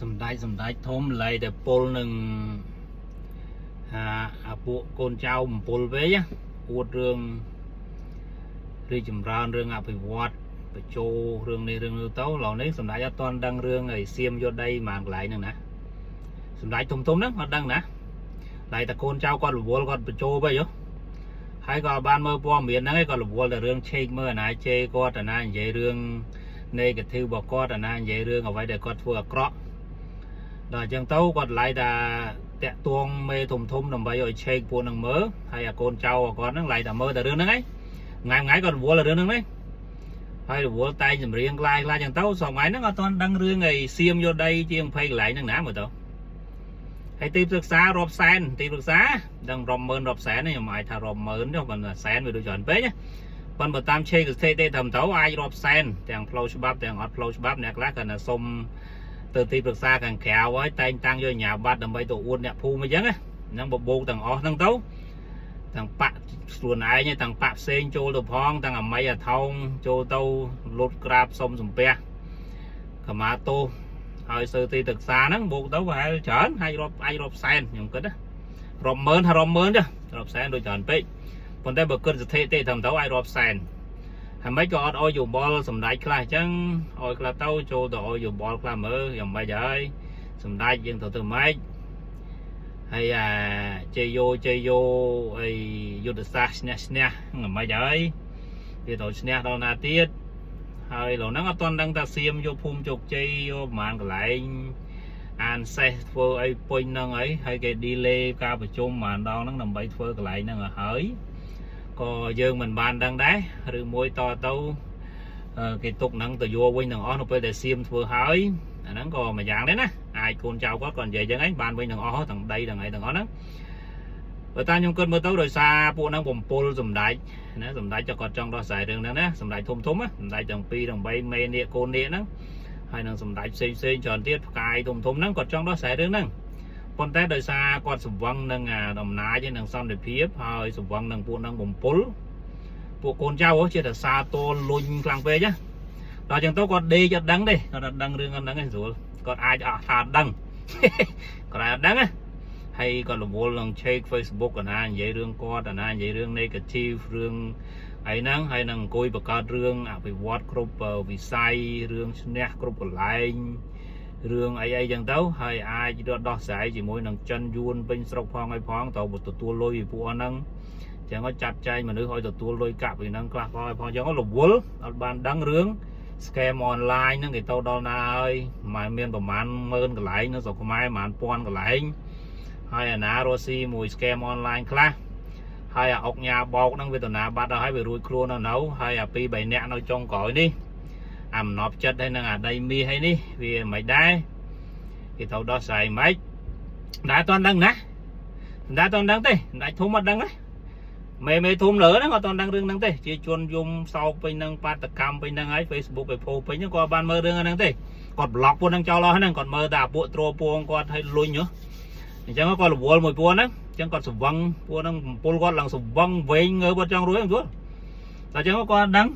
សម្ដេចធំឡៃតែពលនឹងពួកកូនចៅបំពល់វិញអួតរឿងរីចម្រើនរឿងអភិវឌ្ឍបញ្ចូលរឿងនេះរឿងនោះទៅឡូវនេះសម្ដេចអត់ទាន់ដឹងរឿងឯសៀមយកដីមួយកន្លែងហ្នឹងណាសម្ដេចធំហ្នឹងអត់ដឹងណាឡៃតែកូនចៅគាត់រវល់គាត់បញ្ចូលវិញហើយក៏បានមើលព័ត៌មានហ្នឹងឯងគាត់រវល់តែរឿងឆេកមើលអាណាជេគាត់អាណានិយាយរឿង negative របស់គាត់អាណានិយាយរឿងអ្វីដែលគាត់ធ្វើអាក្រក់ដល់អញ្ចឹងទៅគាត់ឡៃតែតាក់ទងមេធំដើម្បីឲ្យឆេកពួកនឹងមើលហើយអាកូនចៅគាត់ហ្នឹងឡៃតែមើលតែរឿងហ្នឹងឯងថ្ងៃគាត់រវល់តែរឿងហ្នឹងនេះហើយរវល់តែចម្រៀងខ្លាយអញ្ចឹងទៅសប្តាហ៍ហ្នឹងអត់ទាន់ដឹងរឿងឯសៀមយកដីជាង20កន្លែងហ្នឹងណាមើលទៅហើយទីប្រឹក្សារាប់សែនទីប្រឹក្សាដឹងរាប់ម៉ឺនរាប់សែនខ្ញុំអាចថារាប់ម៉ឺនចុះប៉ុន្តែសែនវាដូចច្រើនពេកប៉ុន្តែតាមឆេកស្ថិតិត្រឹមទៅអាចរាប់សែនទាំងផ្លូវច្បាប់ទាំងអត់ផ្លូវច្បាប់អ្នកខ្លះគាត់ថាសុំទៅទីប្រឹក្សាខាងក្រៅហើយតែងតាំងយកអាជ្ញាប័ត្រដើម្បីទៅអួតអ្នកភូមិអញ្ចឹងហ្នឹងបបោកទាំងអស់ហ្នឹងទៅទាំងបាក់ខ្លួនឯងទាំងបាក់ផ្សេងចូលទៅផងទាំងអាមីអាថោងចូលទៅលុតក្រាបសុំសំពះកម្មាទោសហើយសើទីប្រឹក្សាហ្នឹងបូកទៅប្រហែលច្រើនអាចរាប់សែនខ្ញុំគិតណារាប់ម៉ឺនថារាប់ម៉ឺនចុះរាប់សែនដូចច្រើនពេកប៉ុន្តែបើគិតស្ថិតិត្រឹមទៅអាចរាប់សែនហើយមិនក៏អត់ឲ្យយោបល់សម្ដេចខ្លះអញ្ចឹងឲ្យខ្លះទៅចូលទៅឲ្យយោបល់ខ្លះមើលយ៉ាងម៉េចហើយសម្ដេចយើងត្រូវទៅម៉េចហើយជ័យយោអីយុទ្ធសាស្ត្រឈ្នះយ៉ាងម៉េចហើយវាត្រូវឈ្នះដល់ណាទៀតហើយឡូវហ្នឹងអត់ទាន់ដឹងថាសៀមយកភូមិជោគជ័យយកប្រហែលកន្លែងអានសេះធ្វើអីពុញហ្នឹងអីហើយគេ delay ការប្រជុំប្រហែលដងហ្នឹងដើម្បីធ្វើកន្លែងហ្នឹងឲ្យហើយក៏យើងមិនបានដឹងដែរឬមួយតទៅគេទុកហ្នឹងទៅយកវិញទាំងអស់នៅពេលដែលសៀមធ្វើហើយអាហ្នឹងក៏មួយយ៉ាងដែរណាអាចកូនចៅគាត់ក៏និយាយចឹងឯងបានវិញទាំងអស់ទាំងដីទាំងអីទាំងអស់ហ្នឹងបើតាខ្ញុំគិតមើលទៅដោយសារពួកហ្នឹងបំពុលសម្ដេចណាសម្ដេចគាត់ចង់ដោះស្រាយរឿងហ្នឹងណាសម្ដេចធំសម្ដេចទាំង2ទាំង3មេនាគកូននាគហ្នឹងហើយនឹងសម្ដេចផ្សេងច្រើនទៀតផ្កាយធំហ្នឹងគាត់ចង់ដោះស្រាយរឿងហ្នឹងប៉ុន្តែដោយសារគាត់ស្វឹងនឹងអំណាចនឹងសន្តិភាពហើយស្វឹងនឹងពួកនឹងបំពុលពួកកូនចៅជាតែសាទរលុញខ្លាំងពេកណាដល់ចឹងទៅគាត់ដេកអត់ដឹងទេគាត់អត់ដឹងរឿងហ្នឹងឯងស្រួលគាត់អាចអត់ថាដឹងគាត់អាចអត់ដឹងណាហើយគាត់រវល់នឹងឆេក Facebook អាណានិយាយរឿងគាត់អាណានិយាយរឿង negative រឿងអីហ្នឹងហើយនឹងអង្គុយបង្កើតរឿងអភិវឌ្ឍគ្រប់វិស័យរឿងឈ្នះគ្រប់កន្លែងរឿងអីចឹងទៅហើយអាចរត់ដោះស្រាយជាមួយនឹងចិនយួនពេញស្រុកផងឲ្យផងទៅទទួលលុយពីពួកហ្នឹងចឹងក៏ចាត់ចែងមនុស្សឲ្យទទួលលុយកាក់ពីហ្នឹងខ្លះផងឲ្យផងចឹងរវល់អត់បានដឹងរឿង scam online ហ្នឹងគេទៅដល់ណាហើយមិនមានប្រហែលម៉ឺនកន្លែងនៅស្រុកខ្មែរប្រហែលពាន់កន្លែងហើយអាណារស់ស៊ីមួយ scam online ខ្លះហើយអាអុកញ៉ាបោកហ្នឹងវាតំណាបាត់ដល់ហើយវារួចខ្លួននៅហើយអា2 3នាក់នៅចុងក្រោយនេះអាអំណប់ចិត្តហើយនឹងអាដីមាសហើយនេះវាមិនដែរគេទៅដោះស្រាយមិនដែរតន់ដឹងណាដែរតន់ដឹងទេសម្ដេចធំអត់ដឹងទេមេធំលើហ្នឹងអត់តន់ដឹងរឿងហ្នឹងទេជាជនយំសោកពេញនឹងបាតកម្មពេញហ្នឹងហើយ Facebook ឯផូពេញហ្នឹងគាត់បានមើលរឿងហ្នឹងទេគាត់ប្លុកពួកហ្នឹងចោលអស់ហ្នឹងគាត់មើលតែពួកទ្រពងគាត់ឲ្យលុញអញ្ចឹងគាត់រវល់មួយពួកហ្នឹងអញ្ចឹងគាត់ស្វឹងពួកហ្នឹងបំពុលគាត់ឡើងស្វឹងវែងងើគាត់ចង់រួចហ្នឹងគាត់តែអញ្ចឹងគាត់អត់ដឹង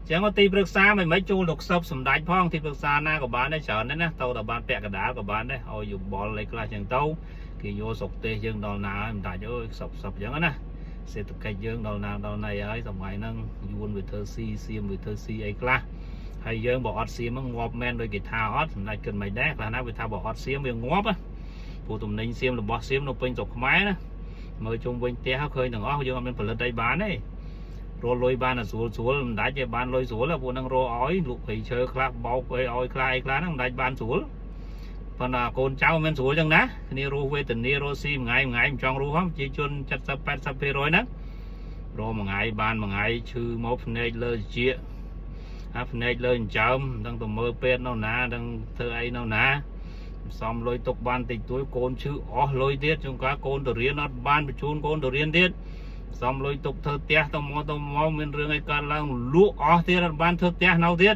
ចឹងទីប្រឹក្សាមិនចូលទៅខ្សឹបសម្ដេចផងទីប្រឹក្សាណាក៏បានដែរច្រើនដែរណាទៅតែបានពាក់កណ្ដាលក៏បានដែរឲ្យយោបល់អីខ្លះចឹងទៅគេយកស្រុកទេសយើងដល់ណាហើយមិនដាច់អើយខ្សឹបចឹងណាសេដ្ឋកិច្ចយើងដល់ណាដល់ណីហើយសម័យហ្នឹងយួនវាធ្វើស៊ីសៀមវាធ្វើស៊ីអីខ្លះហើយយើងបើអត់សៀមហ្នឹងងាប់មែនដោយគេថាអត់សម្ដេចគិតមិនដែរខ្លះណាវាថាបើអត់សៀមវាងាប់ព្រោះទំនិញសៀមរបស់សៀមនៅពេញស្រុកខ្មែរណាមើលជុំវិញផ្ទះឃើញទាំងអស់យើងអត់មានផលិតអីបានទេរលុយបានស្រួលមិនដាច់ទេបានលុយស្រួលពួកនឹងរឲ្យលក់ព្រៃឈើខ្លះបោកអីឲ្យខ្លះហ្នឹងមិនដាច់បានស្រួលប៉ុន្តែកូនចៅមិនស្រួលចឹងណាគ្នារស់វេទនារស់ស៊ីមួយថ្ងៃមិនចង់រស់ហ្នឹងជាជន 70-80% ហ្នឹងរស់មួយថ្ងៃបានមួយថ្ងៃឈឺមកភ្នែកលើជាភ្នែកលើចិញ្ចើមដឹងទៅមើលពេទ្យនៅណាដឹងធ្វើអីនៅណាសំលុយទុកបានតិចតួចកូនឈឺអស់លុយទៀតជួនកាលកូនទៅរៀនអត់បានបញ្ជូនកូនទៅរៀនទៀតសំលុយទុកធ្វើផ្ទះទៅមកមានរឿងអីកើតឡើងលក់អស់ទៀតអត់បានធ្វើផ្ទះនៅទៀត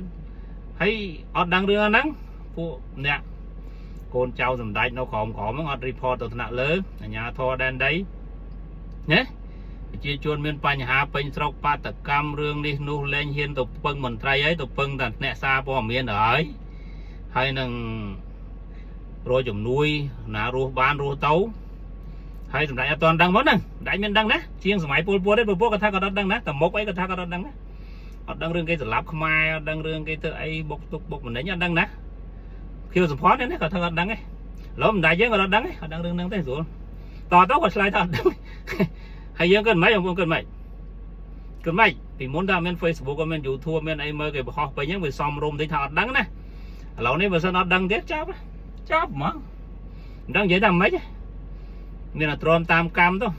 ហើយអត់ដឹងរឿងហ្នឹងពួកអ្នកកូនចៅសម្ដេចនៅក្រោមហ្នឹងអត់ report ទៅថ្នាក់លើអាជ្ញាធរដែនដីណាប្រជាជនមានបញ្ហាពេញស្រុកបាតកម្មរឿងនេះនោះលែងហ៊ានទៅពឹងមន្ត្រីហើយទៅពឹងតែអ្នកសារព័ត៌មានទៅហើយនឹង rồi chùm nuôi nà rùa ban rùa tấu hay tụi đại toàn đăng món nè đại miền đăng nè chiên sớm Pol Pot đấy Pol Pot cái thằng có đăng nè tầm mốc ấy cái thằng có đăng nè đăng rương cái lạp mai đăng rương cái ấy bốc tục bốc mình đấy nhá đăng nè khi sớm phó đấy cái thằng có đăng ấy lỡ mình đại giới có đăng ấy đăng rương đăng thế rồi tỏ tóc có slide thật hay dương cần mấy không cần mấy thì muốn ra men Facebook men YouTube men ai mơ cái họ phải nhớ về xong room thì thằng đăng nè lâu nay vừa sao nó đăng tiếp chắp mà đăng dễ làm mấy chứ nên là tròn tam cam thôi